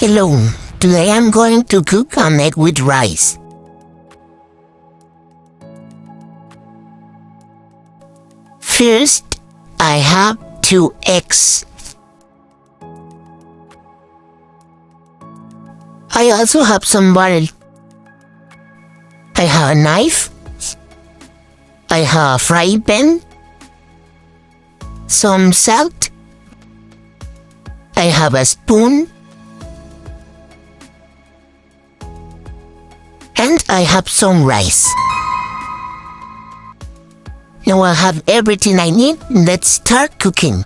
Hello, today I'm going to cook an egg with rice. First, I have 2 eggs. I also have some butter. I have a knife. I have a frying pan. Some salt. I have a spoon. And I have some rice. Now I have everything I need. Let's start cooking.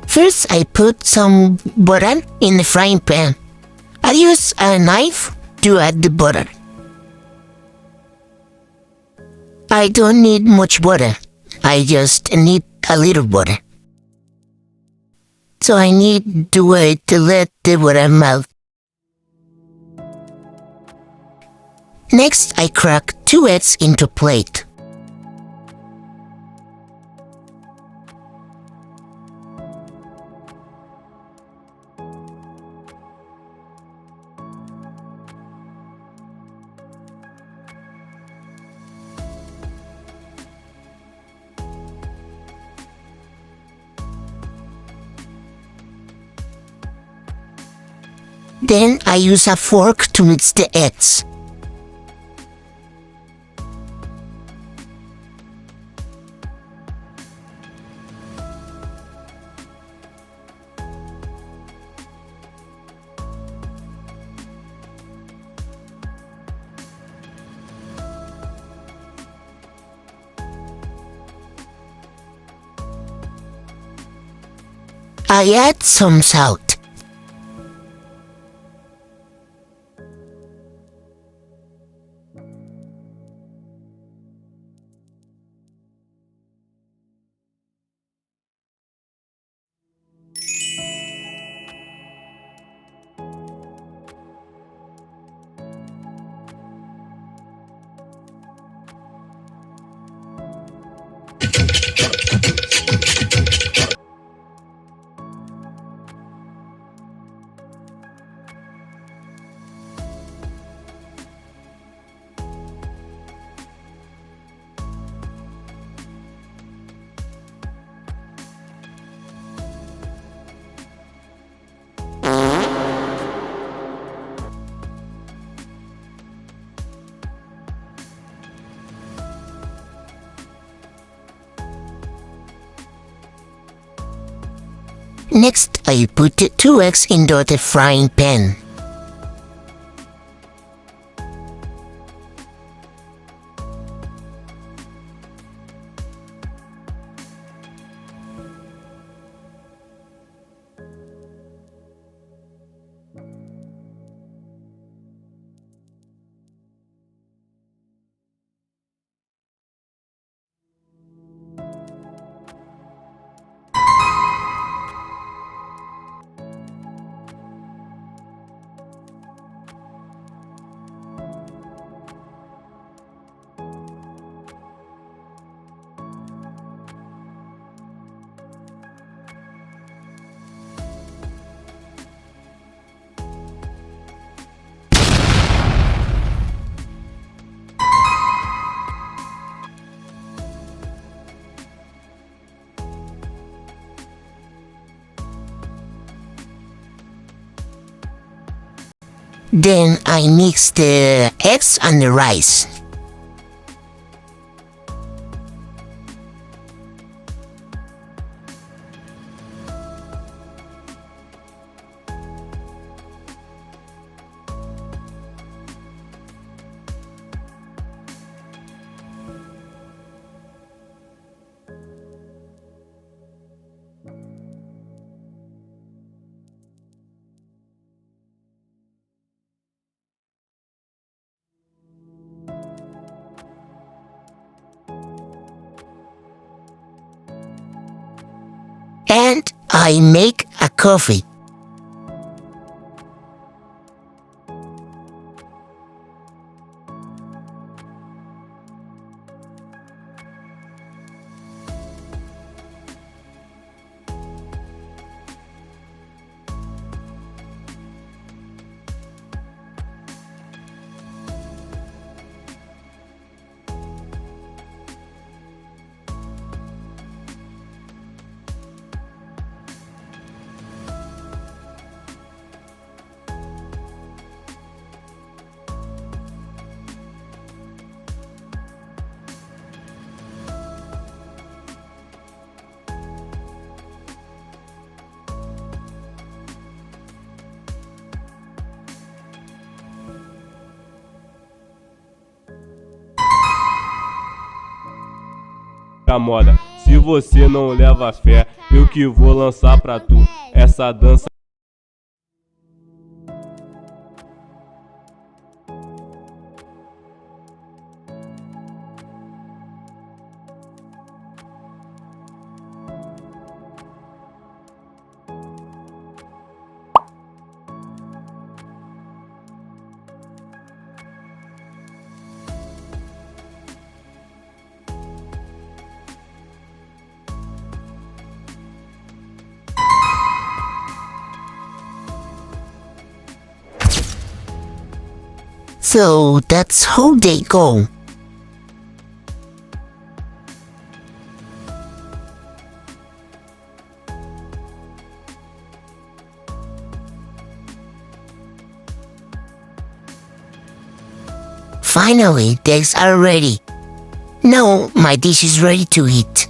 First, I put some butter in the frying pan. I use a knife to add the butter. I don't need much butter. I just need a little butter. So I need to wait to let the butter melt. Next, I crack 2 eggs into a plate. Then I use a fork to mix the eggs. I add some salt. Next, I put the 2 eggs into the frying pan. Then I mix the eggs and the rice. And I make a coffee. a moda. Se você não leva fé, eu que vou lançar pra tu essa dança. So that's how they go. Finally, the eggs are ready. Now my dish is ready to eat.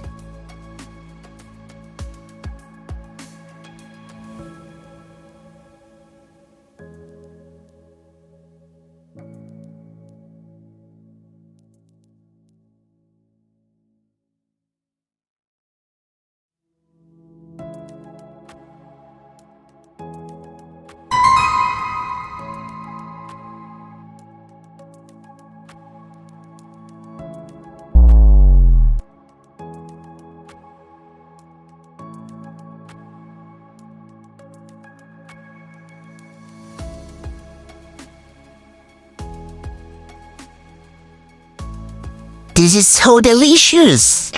This is so delicious!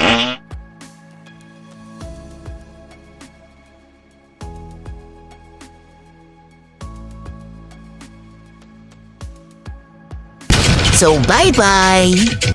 So bye-bye!